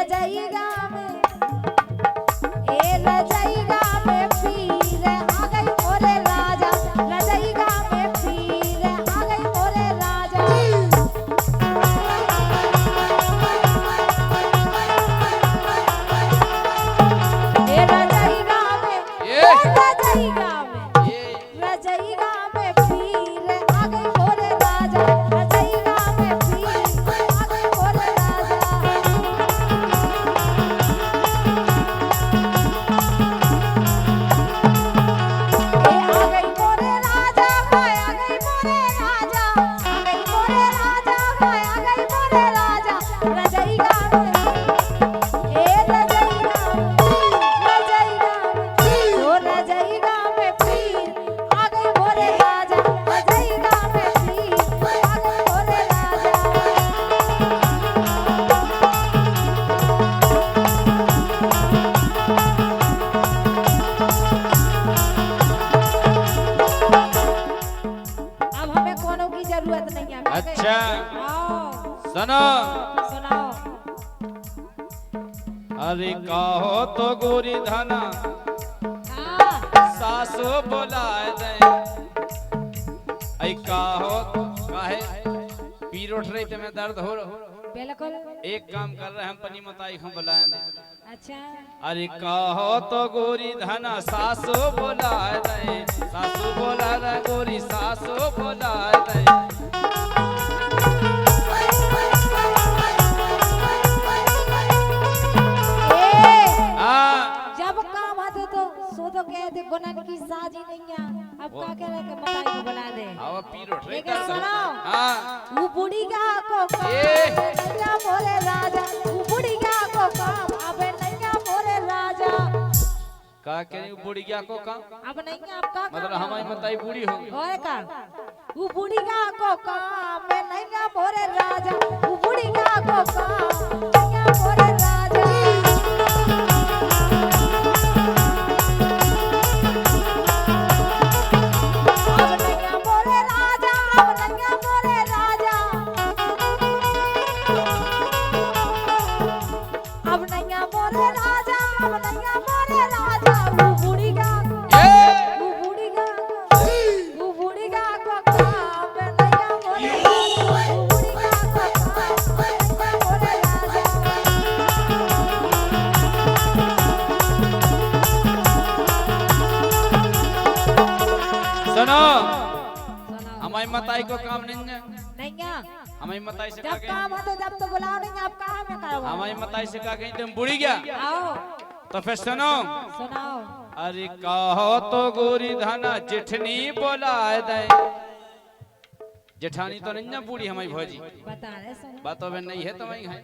रजाईगा में ए रजाईगा में पीर आ गई मोरे राजा रजाईगा में पीर आ गई मोरे राजा ए रजाईगा में रजाईगा में पीर आ गई मोरे राजा रजाईगा में पीर आ गई मोरे राजा अच्छा सुनो सुनाओ अरे काहो तो गोरी धना सासो बोलाए दे ऐ काहो काहे पीर उठ रही थे मैं दर्द हो बिल्कुल एक काम कर रहे हम पनी मताई हम बुलाए दे अच्छा अरे काहो तो गोरी धना सासो बोलाए दे सासो बोला दे गोरी सासो बोलाए दे जब काम आते तो सो तो कहते गुनन की साजी नहीं है अब क्या कह रहे कि मताई को बुला दे आओ पीर उठ रही लेकिन सुनाओ हां वो बुढ़ी का को नैया मोरे राजा वो बुढ़ी का को काम अब नैया मोरे राजा का करी बुढ़िया को का अब नैया अब का मतलब हमारी मताई बूढ़ी हो गई और का वो बुढ़ी का को काम नैया मोरे राजा वो बुढ़ी का को काम नैया मोरे राजा सुनो हमारी मताई को काम नहीं है हमारी मताई से जब काम हो तो जब तो बुलाओ नहीं अब कहाँ में करो हमारी मताई से कहा कहीं तुम बुढ़ी गया आओ तो फिर सुनो सुनाओ अरे कहो तो गोरी धना जिठनी बोलाए दे जेठानी तो नहीं ना बूढ़ी हमारी भौजी बता रहे सुनो बातों में नहीं है तुम्हारी है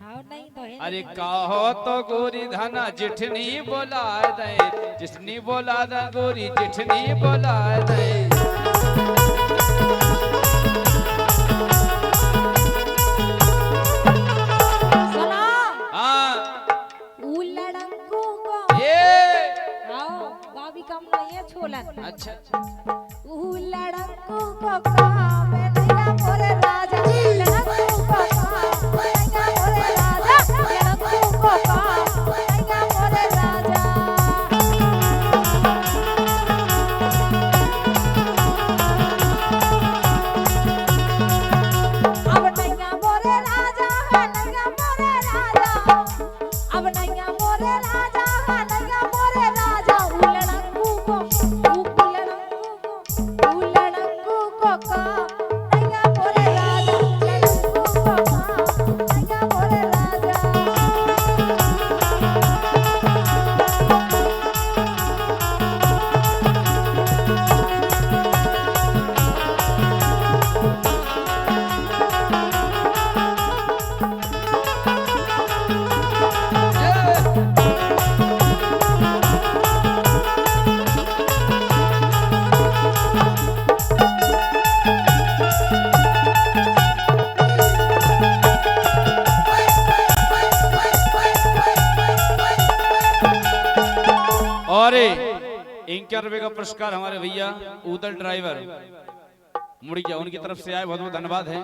हाँ नहीं तो है अरे कहो तो गोरी धना जिठनी बोलाए दे जिठनी बोला दे गोरी जिठनी बोलाए दे छोलन अच्छा लड़को को काम नैया मोरे राजा लड़को को काम नैया मोरे राजा लड़को को काम नैया मोरे राजा अब नैया मोरे राजा नैया मोरे राजा अब नैया मोरे राजा नैया मोरे राजा लड़को को और 1 रुपए का पुरस्कार हमारे भैया उदल ड्राइवर मुड़िया उनकी तरफ से आए बहुत बहुत धन्यवाद है।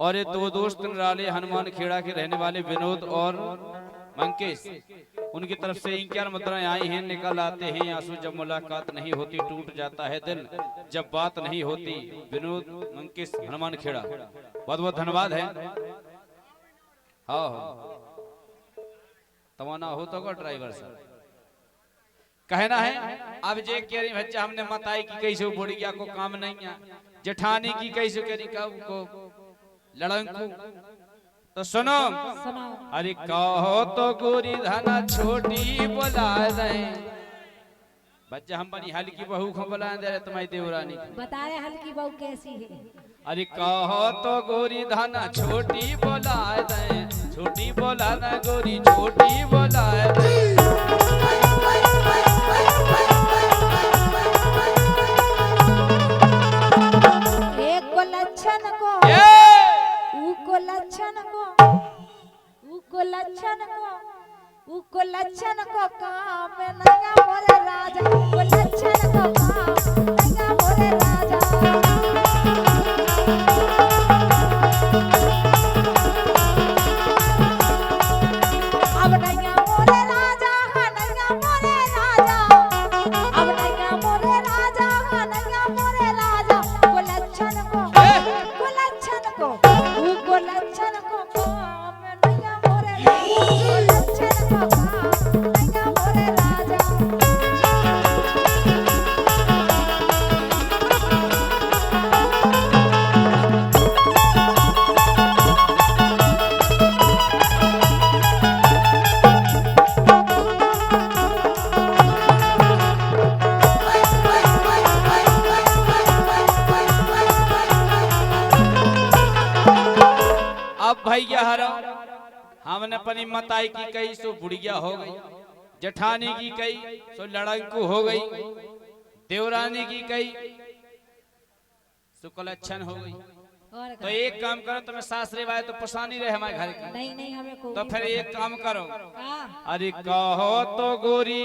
और ये दो दोस्त निराले हनुमान खेड़ा के रहने वाले विनोद और मंकेश, उनकी तरफ से इनकी मुद्राएं आई हैं। निकल आते हैं आंसू जब मुलाकात नहीं होती, टूट जाता है दिल जब बात नहीं होती। विनोद मंकेश हनुमान खेड़ा, बहुत बहुत धन्यवाद है। हाँ तमाना हो तो ड्राइवर सर कहना है। अब जे कह रही बच्चा हमने मताई की कैसे बुढ़िया को काम नहीं है, जेठानी की कैसे करी को लड़ंकू। तो सुनो अरे कहो तो गोरी धना छोटी बोला रहे बच्चा, हम बनी हल्की बहू को बुला दे रहे तुम्हारी देवरानी बता रहे हल्की बहू कैसी है। अरे कहो तो गोरी धना छोटी बोला रहे, छोटी बोला ना गोरी छोटी बोला रहे। एक को लक्षण को लक्षण को काम नंगा मोरे राजा, वो लक्षण को काम नंगा मोरे राजा। अब नंगा मोरे राजा, हाँ नंगा मोरे राजा, अब नंगा मोरे राजा, हाँ नंगा मोरे राजा। वो लक्षण को लक्षण को काम नंगा मोरे राजा, नंगा मोरे राजा। अब भैया हरा हमने अपनी मताई की कही सो बुढ़िया हो गई, जेठानी की कही सो लड़ंकू हो गई, देवरानी की कही सो कलक्षण हो गई। और तो एक काम करो, तुम्हें सासरे वाले तो परेशानी रहे हमारे घर की। नहीं हमें को तो फिर एक काम करो, हाँ। अरे कहो तो गोरी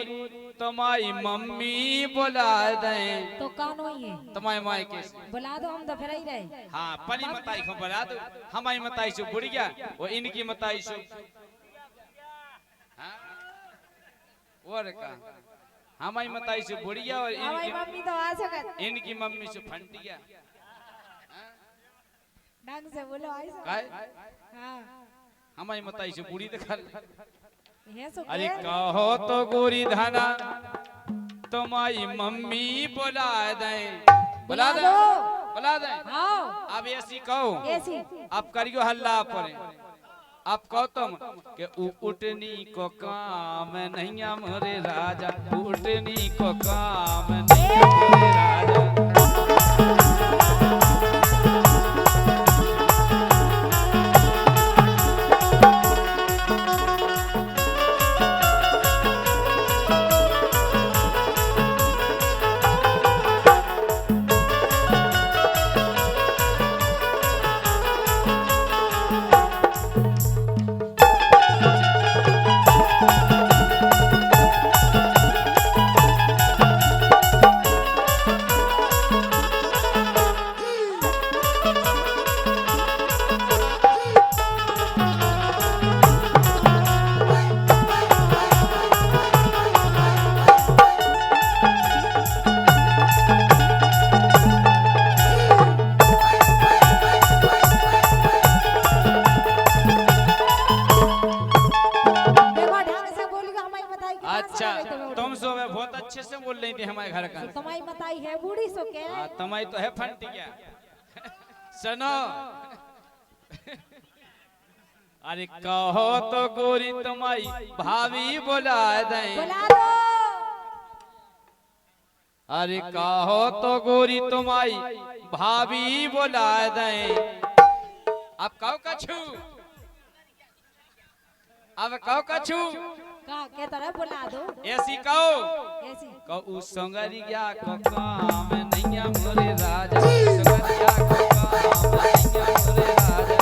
तुम्हारी मम्मी बुला दे। तो कौन हुई है तुम्हारी माई के बुला दो, हम तो फिर ही रहे। हाँ पली मताई को बुला दो, हमारी मताई से बुढ़िया वो इनकी मताई से और का हमारी मताई से बुढ़िया और हमारी मम्मी तो आ सकत, इनकी मम्मी से फंटिया। ढंग से बोलो ऐसा। काय हाँ हमारी मताई से बुढ़ी दिखा। ये सो अरे कहो तो गोरी धना तुम्हारी मम्मी बुला दे, बुला दे, बुला दे। हाँ अब ऐसी कहो, ऐसी अब करियो हल्ला पर। अब कहो तुम कि उठनी को काम नहीं मोरे राजा, उठनी को काम नहीं मोरे राजा। अच्छा तुम सो में बहुत अच्छे से बोल रही थी हमारे घर का। तुम्हारी मताई है बूढ़ी सो के तुम्हारी तो है फंटिया। सुनो अरे कहो तो गोरी तुम्हारी भाभी बुला दे, बुला दो। अरे कहो तो गोरी तुम्हारी भाभी बुला दे। अब कहो कछु, अब कहो कछु का के तरह बुला दो। ऐसी कहो, ऐसी कहो संगरिया को काम नहीं मोरे राजा, संगरिया को काम नहीं मोरे राजा।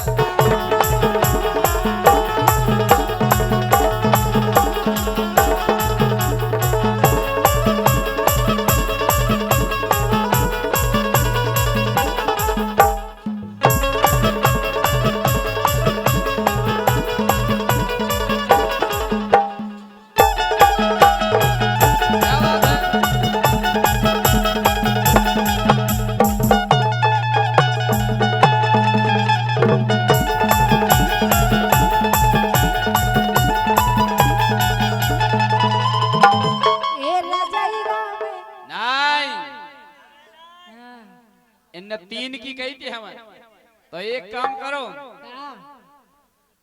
तो एक काम करो, का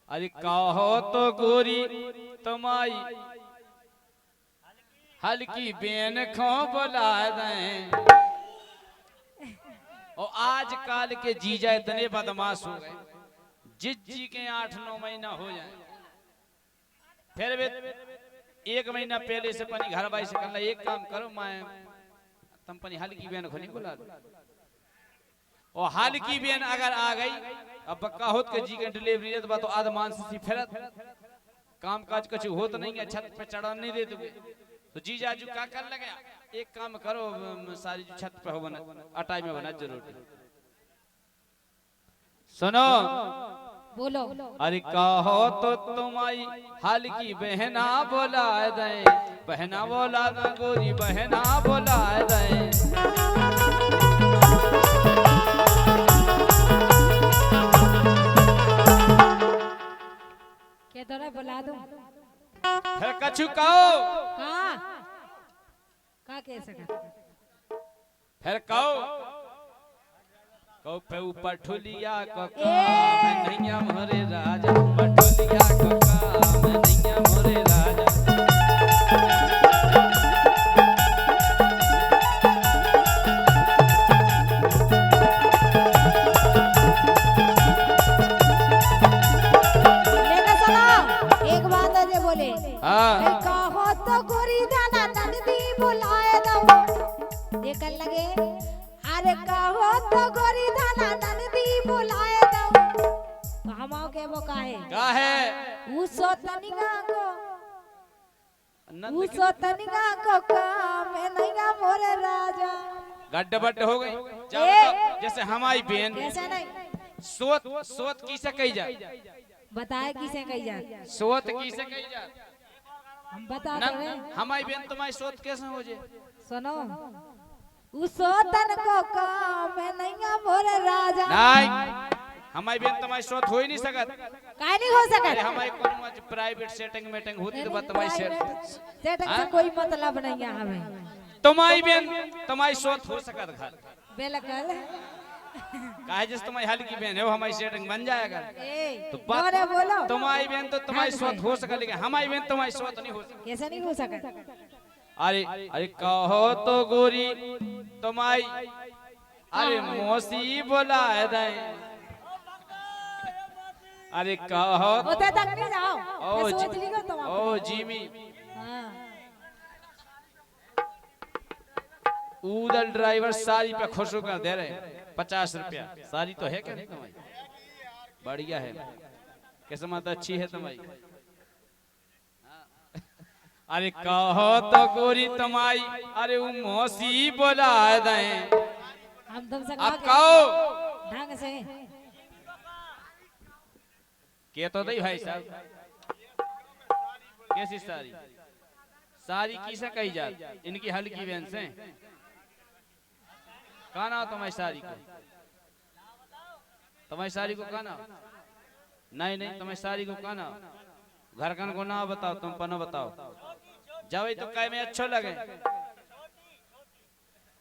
अरे कहो तो गोरी तुम्हारी हल्की बेन खो बुला दें। और आजकल के जीजा इतने बदमाश हो गए, जिस जी के 8-9 महीना हो जाए फिर भी 1 महीना पहले से पनी घर बाई से कर, एक काम करो मैं तुम पनी हल्की बेन को नहीं बुला दो। और हल्की बेन अगर आ गई, अब बक्का होत के जी के डिलीवरी है तो आदमान से फिरत काम काज कुछ होत नहीं है, छत पे चढ़ा नहीं दे दोगे तो जी जाजू क्या कर लगे। एक काम करो, सारी जो छत पे हो बना अटाई में बना जरूर। सुनो बोलो। अरे कहो तो तुम्हारी हल्की बहना बोला दे, बहना बोला दे गोरी बहना बोला दे। के तोरा बुला दूं? फिर कछु कहो, का कह सका? फिर कहो पे ऊपर ठुलिया को काम नैया मोरे राजा, पठुलिया को काम नैया मोरे राजा। लेकिन सुनो, एक बात है जे बोले, हाँ कहो तो गोरी दाना नंदी बुलाए दो, देखन लगे। अरे कहो तो गोरी दाना नंदी बुलाए दो, हमाओ के वो काहे का है उसो तनिगा को नंद उसो तनिगा को काम है नैया मोरे राजा। गड्ढ बड्ढ हो गई। जैसे हमारी बहन कैसे नहीं सोत सोत किसे कही जाए, बताए किसे कही जाए? सोत किसे कही जाए? हम बता न रहे हमारी बहन तुम्हारी सोत कैसे हो जाए? सुनो, उसो तन को काम है नैया मोरे राजा। नहीं, हमारी बहन तुम्हारी सोत हो ही नहीं सकत। काहे नहीं हो अरे सकत? हमारी कोनो प्राइवेट सेटिंग मीटिंग होती तो बात तुम्हारी सेटिंग से कोई मतलब नहीं है हमें। तुम्हारी बहन तुम्हारी सोत हो सकत घर बिल्कुल। काहे जिस तुम्हारी हल्की बहन है वो हमारी सेटिंग बन जाएगा। ए, तो बोले बोलो। तुम्हारी बहन तो तुम्हारी सोत हो सके, लेकिन हमारी बहन तुम्हारी सोत नहीं हो सकती। कैसे नहीं हो सकत? अरे अरे कहो तो गोरी तुम्हारी अरे मौसी बोला दे। अरे कहो ओते तक नहीं जाओ, ओ मैं सोच ली तुम। ओ जीमी हां, उधर ड्राइवर सारी पे खुश होकर दे रहे 50 रुपया। सारी तो है क्या नहीं तुम्हारी? बढ़िया है, किस्मत अच्छी है तुम्हारी। अरे कहो तो गोरी तुम्हारी अरे वो मौसी बोला दे। हम तुमसे अब कहो ढंग से के तो नहीं भाई साहब, कैसी सारी सारी किसे कही जाती? इनकी हल्की बहन से कहना हो तुम्हारी सारी को, तुम्हारी सारी को कहना। नहीं नहीं, तुम्हारी सारी को कहना। घर कन को ना बताओ, तुम पनो बताओ, जावे तो कह में अच्छो लगे।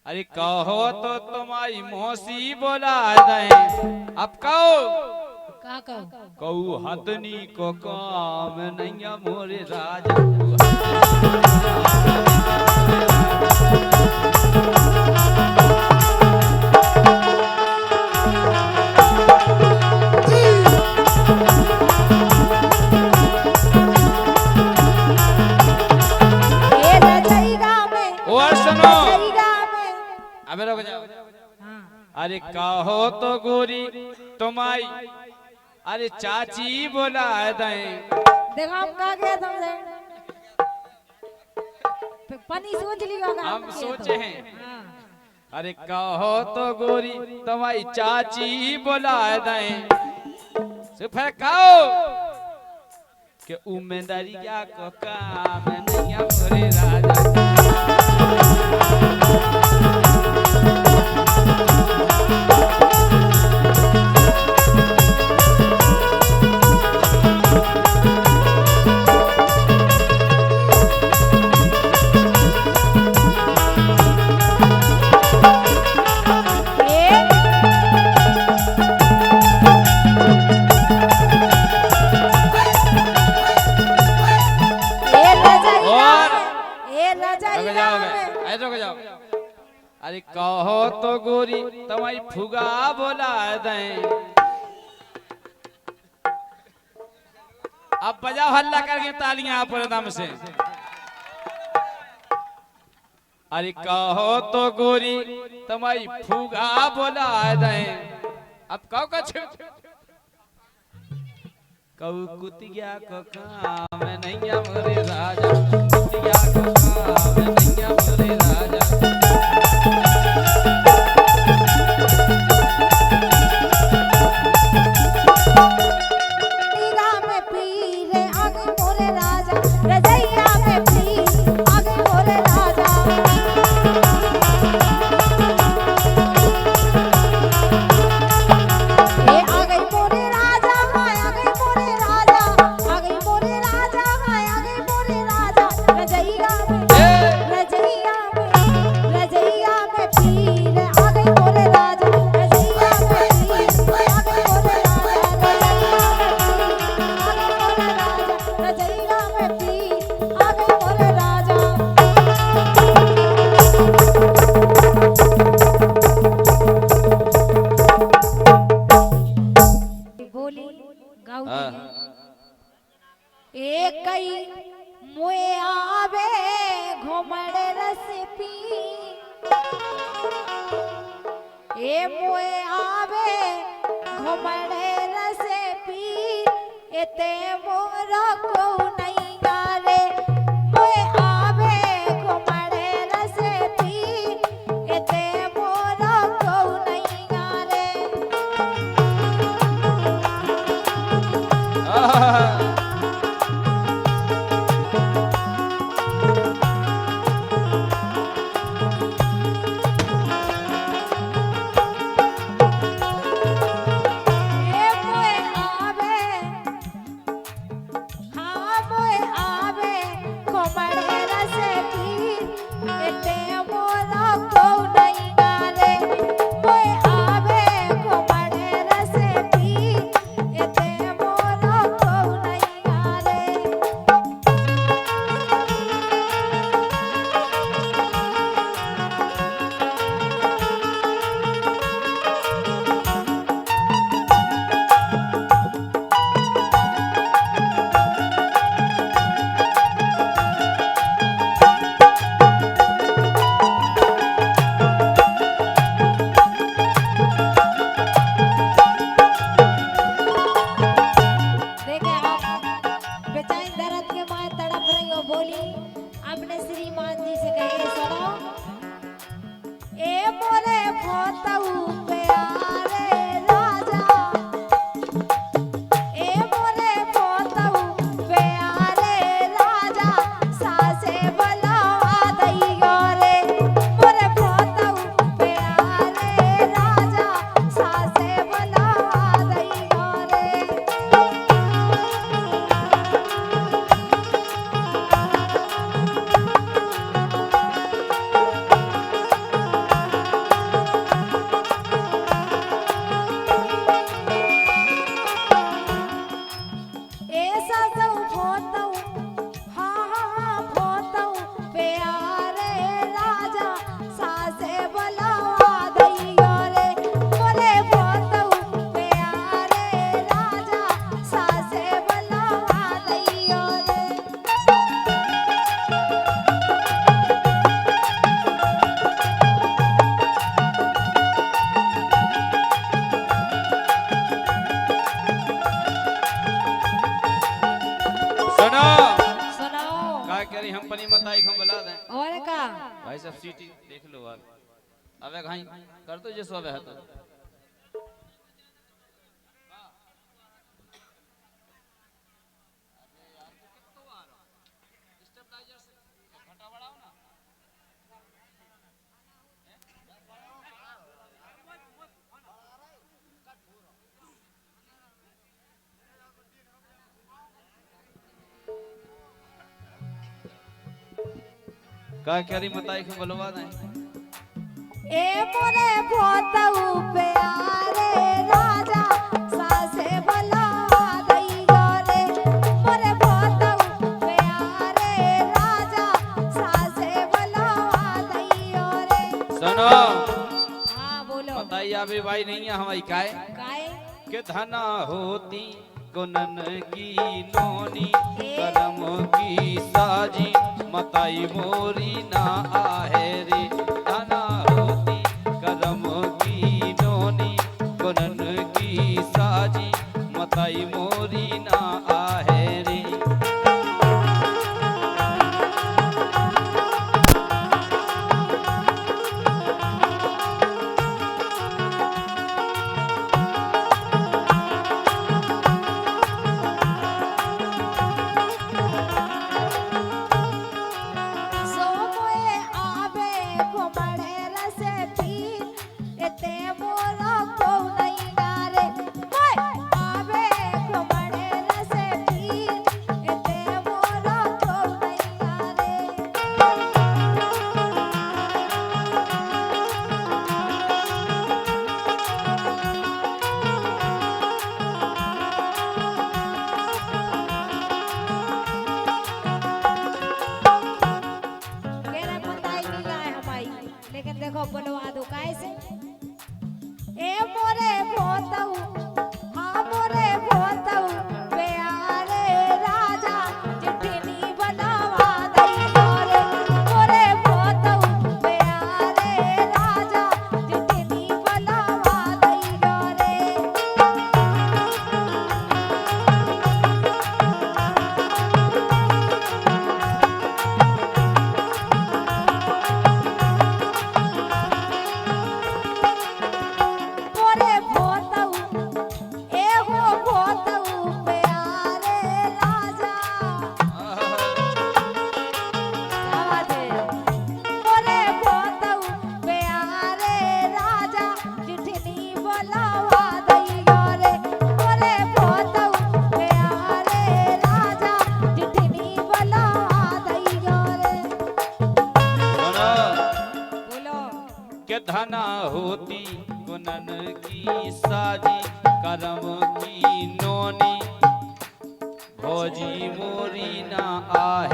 अरे कहो तो तुम्हारी मौसी बोला दे। अब कहो का कहो? कहू हथनी को काम नैया मोरे राजा। ए रजईगा में, और सुनो, रजईगा में। अबे रुक जाओ। हां, अरे कहो तो गोरी तुम्हारी अरे चाची बोला दे। देखो हम का गया तुमसे पानी सोच ली होगा। हम सोचे हैं। हां, अरे कहो तो गोरी तुम्हारी चाची बोला दे। फिर कहो कि उम्मीदरिया को काम नैया मोरे राजा। रुक जाओ बे रुक जाओ अरे कहो तो गोरी तुम्हारी फुगा बोला दें अब बजाओ हल्ला करके तालियां आप दम से अरे कहो तो गोरी तुम्हारी फुगा बोला दें अब कहो कछ कऊ कुतिया को काम नहीं मोरे राजा कुतिया को काम नहीं मोरे राजा भाई सब सीटी देख लो अब अबे घाई कर दो जैसो अबे है तो का क्या रही बताई को बोलवा दे ए मोरे भोतऊ प्यारे राजा सासे बला दई गोरे मोरे भोतऊ प्यारे राजा सासे बला आवे भाई नहीं है हमारी काय काय के धना होती गुनन की नोनी करम की साजी मताई मोरी ना आहे रे धना होती करम की नोनी गुनन की साजी मताई मोरी ना आहे रे। सो मोए आवे घुमड़े रसे पीर एते मोरा को नहीं डारे मोए आवे घुमड़े रसे पीर एते मोरा को नहीं डारे केरे बताई नहीं आए हमारी लेकिन देखो बोलवा दो कैसे ए मोरे भोतऊ आ मोरे भोतऊ प्यारे राजा चिट्ठी बनावा दई रे मोरे भोतऊ प्यारे राजा चिट्ठी बनावा दई रे मोरे भोतऊ एगो भोतऊ प्यारे राजा क्या बात है मोरे भोतऊ प्यारे राजा चिट्ठी बोलावा दई रे मोरे भोतऊ प्यारे राजा चिट्ठी बोलावा दई रे बोलो के धना होती गुनन की साजी करम की नोनी भोजी मोरी ना आहे